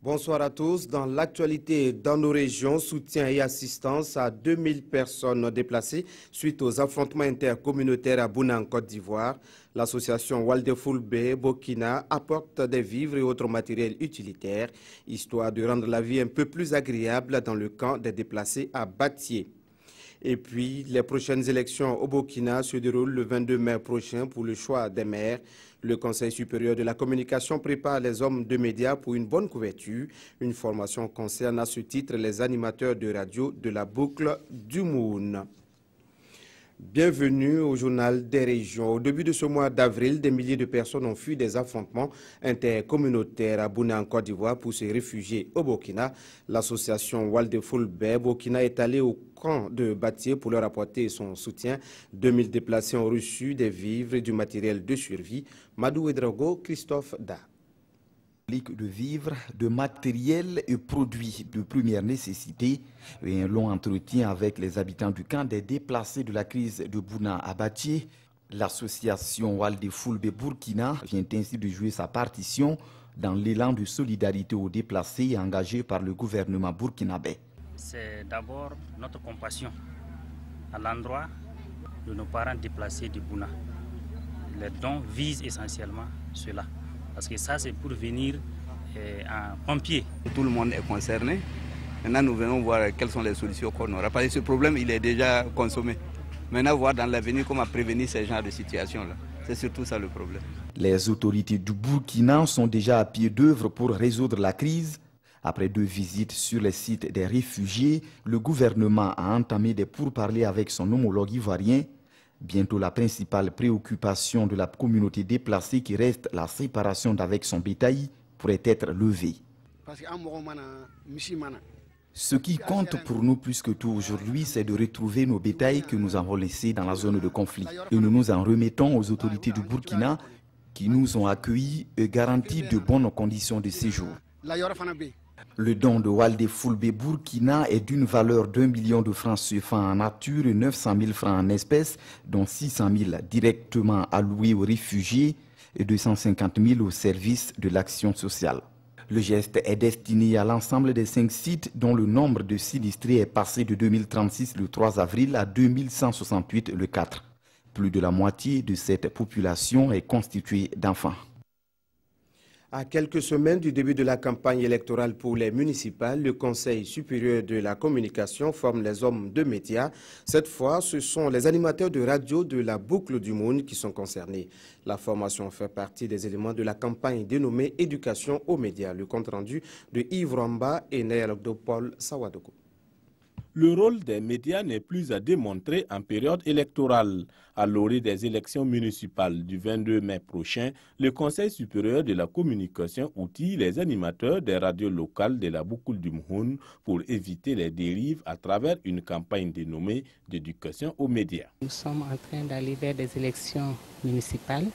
Bonsoir à tous. Dans l'actualité, dans nos régions, soutien et assistance à 2000 personnes déplacées suite aux affrontements intercommunautaires à Bouna en Côte d'Ivoire. L'association Waldefoulbe Burkina apporte des vivres et autres matériels utilitaires, histoire de rendre la vie un peu plus agréable dans le camp des déplacés à Batié. Et puis, les prochaines élections au Burkina se déroulent le 22 mai prochain pour le choix des maires. Le Conseil supérieur de la communication prépare les hommes de médias pour une bonne couverture. Une formation concerne à ce titre les animateurs de radio de la boucle du Moun. Bienvenue au journal des régions. Au début de ce mois d'avril, des milliers de personnes ont fui des affrontements intercommunautaires à Bouna en Côte d'Ivoire pour se réfugier au Burkina. L'association Waldefoulbe Burkina est allée au camp de Batié pour leur apporter son soutien. 2000 déplacés ont reçu des vivres et du matériel de survie. Madou Edrago, Christophe Da. De vivres, de matériel et produits de première nécessité et un long entretien avec les habitants du camp des déplacés de la crise de Bouna à Batié. L'association Waldefoulbe Burkina vient ainsi de jouer sa partition dans l'élan de solidarité aux déplacés engagé par le gouvernement burkinabé. C'est d'abord notre compassion à l'endroit de nos parents déplacés de Bouna. Les dons visent essentiellement cela. Parce que ça, c'est pour venir en pompier. Tout le monde est concerné. Maintenant, nous venons voir quelles sont les solutions qu'on aura. Parce que ce problème, il est déjà consommé. Maintenant, voir dans l'avenir comment prévenir ces genres de situations-là. C'est surtout ça le problème. Les autorités du Burkina sont déjà à pied d'œuvre pour résoudre la crise. Après 2 visites sur les sites des réfugiés, le gouvernement a entamé des pourparlers avec son homologue ivoirien. Bientôt, la principale préoccupation de la communauté déplacée qui reste la séparation d'avec son bétail pourrait être levée. Ce qui compte pour nous plus que tout aujourd'hui, c'est de retrouver nos bétails que nous avons laissés dans la zone de conflit. Et nous nous en remettons aux autorités du Burkina qui nous ont accueillis et garanti de bonnes conditions de séjour. Le don de Waldefoulbe Burkina est d'une valeur d'1 million de francs CFA en nature et 900 000 francs en espèces, dont 600 000 directement alloués aux réfugiés et 250 000 au service de l'action sociale. Le geste est destiné à l'ensemble des 5 sites dont le nombre de sinistrés est passé de 2036 le 3 avril à 2168 le 4. Plus de la moitié de cette population est constituée d'enfants. À quelques semaines du début de la campagne électorale pour les municipales, le Conseil supérieur de la communication forme les hommes de médias. Cette fois, ce sont les animateurs de radio de la boucle du Moun qui sont concernés. La formation fait partie des éléments de la campagne dénommée Éducation aux médias. Le compte-rendu de Yves Ramba et Néal Paul Sawadoko. Le rôle des médias n'est plus à démontrer en période électorale. À l'orée des élections municipales du 22 mai prochain, le Conseil supérieur de la communication outille les animateurs des radios locales de la boucle du Moun pour éviter les dérives à travers une campagne dénommée d'éducation aux médias. Nous sommes en train d'aller vers des élections municipales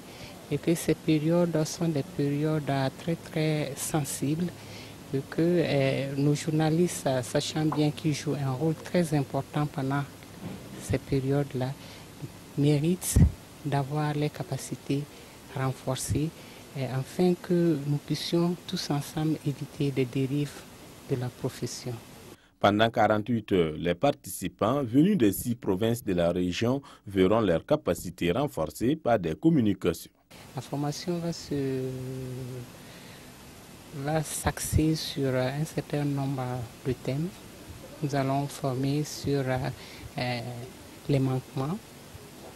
et que ces périodes sont des périodes très sensibles. Que nos journalistes, sachant bien qu'ils jouent un rôle très important pendant ces périodes-là, méritent d'avoir les capacités renforcées afin que nous puissions tous ensemble éviter des dérives de la profession. Pendant 48 heures, les participants venus des 6 provinces de la région verront leurs capacités renforcées par des communications. La formation va s'axer sur un certain nombre de thèmes. Nous allons former sur les manquements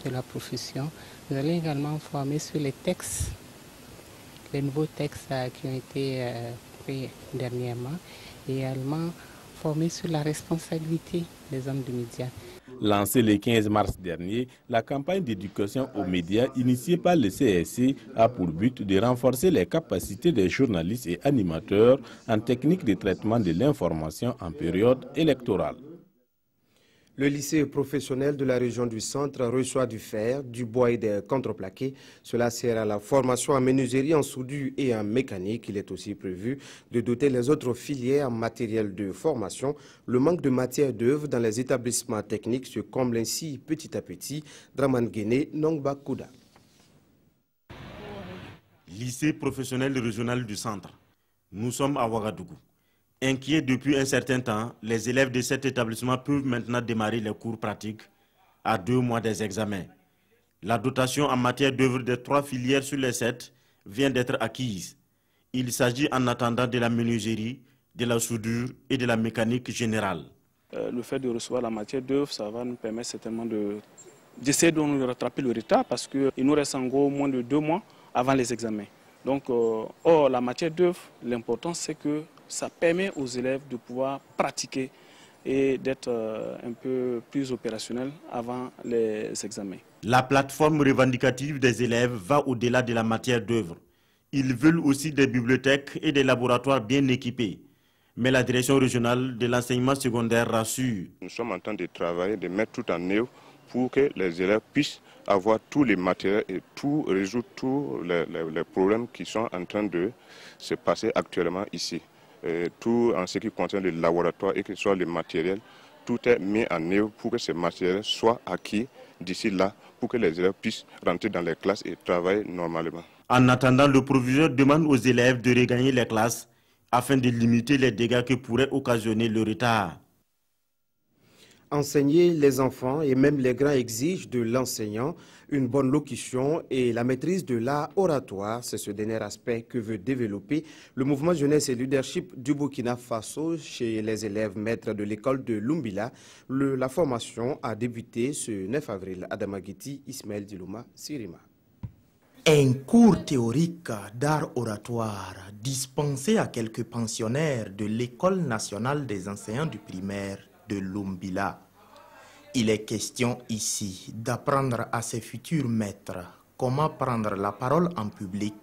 de la profession. Nous allons également former sur les textes, les nouveaux textes qui ont été pris dernièrement, et également former sur la responsabilité des hommes de médias. Lancée le 15 mars dernier, la campagne d'éducation aux médias initiée par le CSC a pour but de renforcer les capacités des journalistes et animateurs en technique de traitement de l'information en période électorale. Le lycée professionnel de la région du Centre reçoit du fer, du bois et des contreplaqués. Cela sert à la formation en menuiserie, en soudure et en mécanique. Il est aussi prévu de doter les autres filières en matériel de formation. Le manque de matière d'œuvre dans les établissements techniques se comble ainsi petit à petit. Draman Guéné, Nongba Kouda. Lycée professionnel régional du Centre. Nous sommes à Ouagadougou. Inquiets depuis un certain temps, les élèves de cet établissement peuvent maintenant démarrer les cours pratiques à 2 mois des examens. La dotation en matière d'œuvre des 3 filières sur les 7 vient d'être acquise. Il s'agit en attendant de la menuiserie, de la soudure et de la mécanique générale. Le fait de recevoir la matière d'œuvre, ça va nous permettre certainement d'essayer de nous rattraper le retard parce qu'il nous reste en gros moins de 2 mois avant les examens. Donc, la matière d'œuvre, l'important c'est que ça permet aux élèves de pouvoir pratiquer et d'être un peu plus opérationnels avant les examens. La plateforme revendicative des élèves va au-delà de la matière d'œuvre. Ils veulent aussi des bibliothèques et des laboratoires bien équipés. Mais la direction régionale de l'enseignement secondaire rassure. Nous sommes en train de travailler, de mettre tout en œuvre pour que les élèves puissent avoir tous les matériels et résoudre tous les problèmes qui sont en train de se passer actuellement ici. Tout en ce qui concerne les laboratoires et que ce soit les matériels, tout est mis en œuvre pour que ces matériels soient acquis d'ici là, pour que les élèves puissent rentrer dans les classes et travailler normalement. En attendant, le proviseur demande aux élèves de regagner les classes afin de limiter les dégâts que pourrait occasionner le retard. Enseigner les enfants et même les grands exigent de l'enseignant une bonne locution et la maîtrise de l'art oratoire. C'est ce dernier aspect que veut développer le mouvement jeunesse et leadership du Burkina Faso chez les élèves maîtres de l'école de Lumbila. La formation a débuté ce 9 avril. Adamagiti, Ismaël Dilouma, Sirima. Un cours théorique d'art oratoire dispensé à quelques pensionnaires de l'École nationale des enseignants du primaire de Lumbila. Il est question ici d'apprendre à ses futurs maîtres comment prendre la parole en public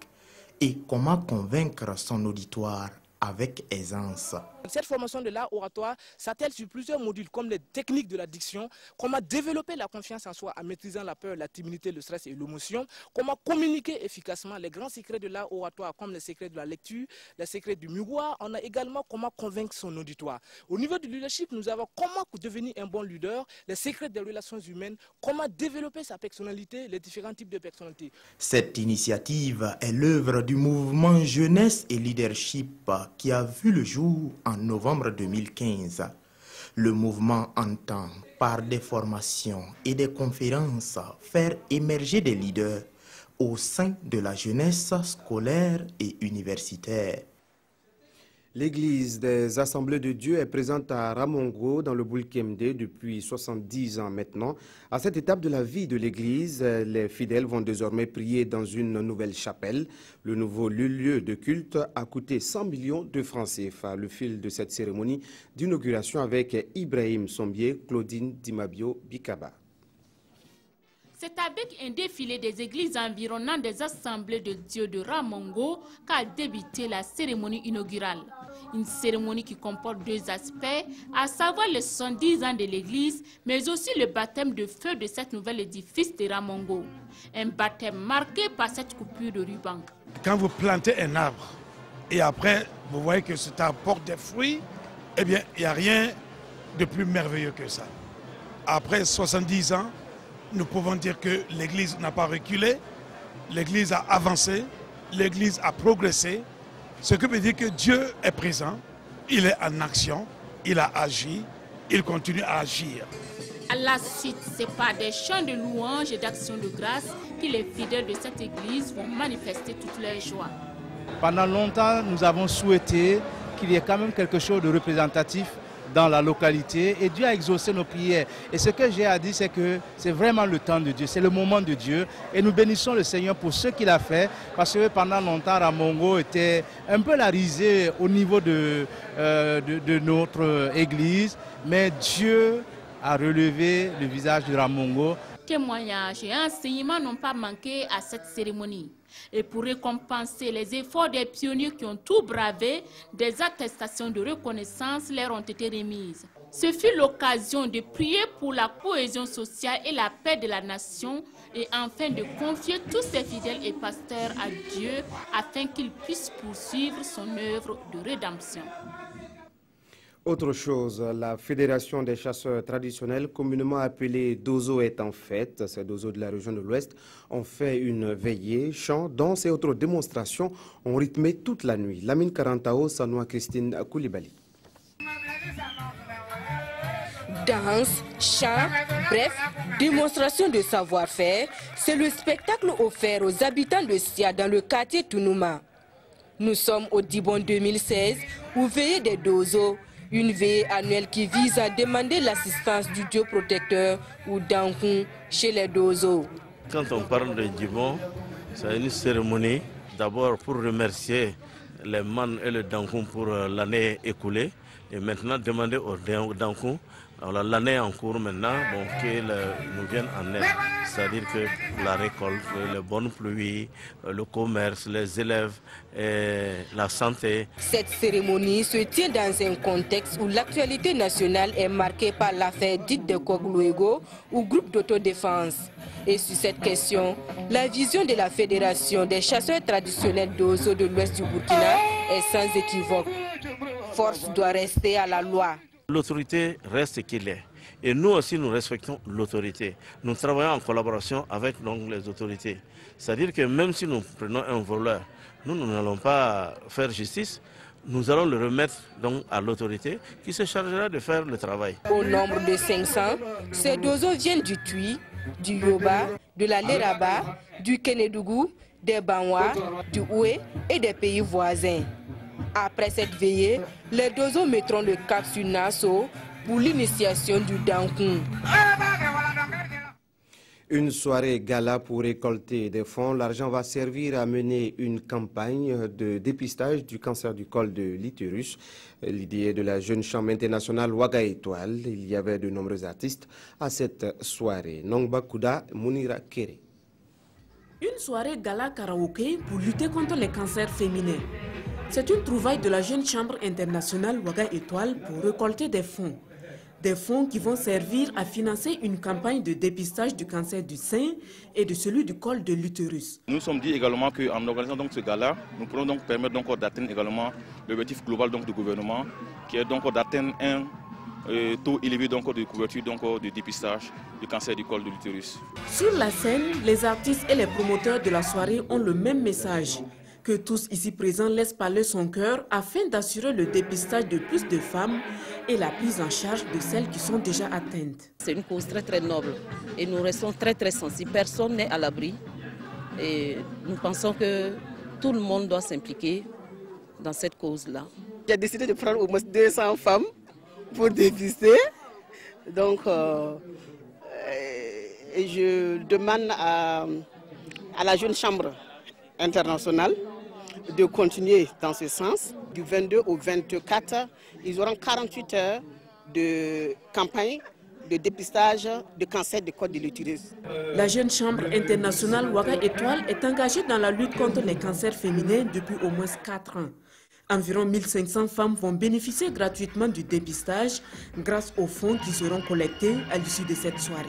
et comment convaincre son auditoire avec aisance. Cette formation de l'art oratoire s'attelle sur plusieurs modules comme les techniques de la diction, comment développer la confiance en soi en maîtrisant la peur, la timidité, le stress et l'émotion, comment communiquer efficacement les grands secrets de l'art oratoire comme les secrets de la lecture, les secrets du miroir. On a également comment convaincre son auditoire. Au niveau du leadership, nous avons comment devenir un bon leader, les secrets des relations humaines, comment développer sa personnalité, les différents types de personnalités. Cette initiative est l'œuvre du mouvement jeunesse et leadership qui a vu le jour en novembre 2015. Le mouvement entend, par des formations et des conférences, faire émerger des leaders au sein de la jeunesse scolaire et universitaire. L'église des Assemblées de Dieu est présente à Ramongo dans le Boulkemde depuis 70 ans maintenant. À cette étape de la vie de l'église, les fidèles vont désormais prier dans une nouvelle chapelle. Le nouveau lieu de culte a coûté 100 millions de francs CFA. Le fil de cette cérémonie d'inauguration avec Ibrahim Sombier, Claudine Dimabio Bikaba. C'est avec un défilé des églises environnantes des Assemblées de Dieu de Ramongo qu'a débuté la cérémonie inaugurale. Une cérémonie qui comporte 2 aspects, à savoir les 70 ans de l'église, mais aussi le baptême de feu de cet nouvel édifice de Ramongo. Un baptême marqué par cette coupure de ruban. Quand vous plantez un arbre et après vous voyez que cet arbre porte des fruits, eh bien il n'y a rien de plus merveilleux que ça. Après 70 ans, nous pouvons dire que l'Église n'a pas reculé, l'Église a avancé, l'Église a progressé, ce qui veut dire que Dieu est présent, il est en action, il a agi, il continue à agir. À la suite, c'est par des chants de louanges et d'actions de grâce que les fidèles de cette Église vont manifester toute leur joie. Pendant longtemps, nous avons souhaité qu'il y ait quand même quelque chose de représentatif dans la localité et Dieu a exaucé nos prières. Et ce que j'ai à dire, c'est que c'est vraiment le temps de Dieu, c'est le moment de Dieu et nous bénissons le Seigneur pour ce qu'il a fait parce que pendant longtemps, Ramongo était un peu la risée au niveau de notre église, mais Dieu a relevé le visage de Ramongo. Témoignages et enseignements n'ont pas manqué à cette cérémonie. Et pour récompenser les efforts des pionniers qui ont tout bravé, des attestations de reconnaissance leur ont été remises. Ce fut l'occasion de prier pour la cohésion sociale et la paix de la nation et enfin de confier tous ces fidèles et pasteurs à Dieu afin qu'il puisse poursuivre son œuvre de rédemption. Autre chose, la Fédération des chasseurs traditionnels, communément appelée Dozo, est en fête. Ces Dozo de la région de l'Ouest ont fait une veillée, chants, danses et autres démonstrations ont rythmé toute la nuit. Lamine Karantao, Sanoa Christine Koulibaly. Danse, chant, bref, démonstration de savoir-faire, c'est le spectacle offert aux habitants de Sia dans le quartier Tounouma. Nous sommes au Dibon 2016, ou veillée des Dozo, une veillée annuelle qui vise à demander l'assistance du dieu protecteur ou d'Ankun chez les Dozo. Quand on parle de Dibon, c'est une cérémonie d'abord pour remercier les Man et le Dankun pour l'année écoulée et maintenant demander au Dankun l'année en cours maintenant, bon, qu'ils nous viennent en aide, c'est-à-dire que la récolte, les bonnes pluies, le commerce, les élèves, et la santé. Cette cérémonie se tient dans un contexte où l'actualité nationale est marquée par l'affaire dite de Kogluego ou groupe d'autodéfense. Et sur cette question, la vision de la Fédération des chasseurs traditionnels d'Ozo de l'Ouest du Burkina est sans équivoque. Force doit rester à la loi. L'autorité reste qu'il est. Et nous aussi, nous respectons l'autorité. Nous travaillons en collaboration avec donc, les autorités. C'est-à-dire que même si nous prenons un voleur, nous n'allons pas faire justice. Nous allons le remettre donc, à l'autorité qui se chargera de faire le travail. Au nombre de 500, ces Dozo viennent du Tui, du Yoba, de la Leraba, du Kénédougou, des Banwa, du Oué et des pays voisins. Après cette veillée, les Dozo mettront le cap sur Nassau pour l'initiation du Dankun. Une soirée gala pour récolter des fonds. L'argent va servir à mener une campagne de dépistage du cancer du col de l'utérus. L'idée de la jeune chambre internationale Ouaga Étoile. Il y avait de nombreux artistes à cette soirée. Nongba Kouda, Mounira Kéré. Une soirée gala karaoké pour lutter contre les cancers féminins. C'est une trouvaille de la jeune chambre internationale Ouaga Étoile pour récolter des fonds. Des fonds qui vont servir à financer une campagne de dépistage du cancer du sein et de celui du col de l'utérus. Nous sommes dit également qu'en organisant donc ce gala, nous pourrons donc permettre donc d'atteindre également l'objectif global donc du gouvernement, qui est donc d'atteindre un taux élevé donc de couverture donc de dépistage du cancer du col de l'utérus. Sur la scène, les artistes et les promoteurs de la soirée ont le même message. Que tous ici présents laissent parler son cœur afin d'assurer le dépistage de plus de femmes et la prise en charge de celles qui sont déjà atteintes. C'est une cause très noble et nous restons très sensibles. Personne n'est à l'abri et nous pensons que tout le monde doit s'impliquer dans cette cause-là. J'ai décidé de prendre au moins 200 femmes pour dépister. Donc, je demande à la jeune chambre internationale de continuer dans ce sens. Du 22 au 24, ils auront 48 heures de campagne de dépistage de cancer du col de l'utérus. La jeune chambre internationale Ouaga Étoile est engagée dans la lutte contre les cancers féminins depuis au moins 4 ans. Environ 1500 femmes vont bénéficier gratuitement du dépistage grâce aux fonds qui seront collectés à l'issue de cette soirée.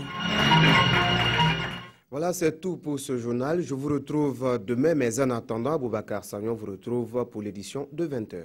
Voilà, c'est tout pour ce journal. Je vous retrouve demain, mais en attendant, Boubacar Sagnon vous retrouve pour l'édition de 20 h.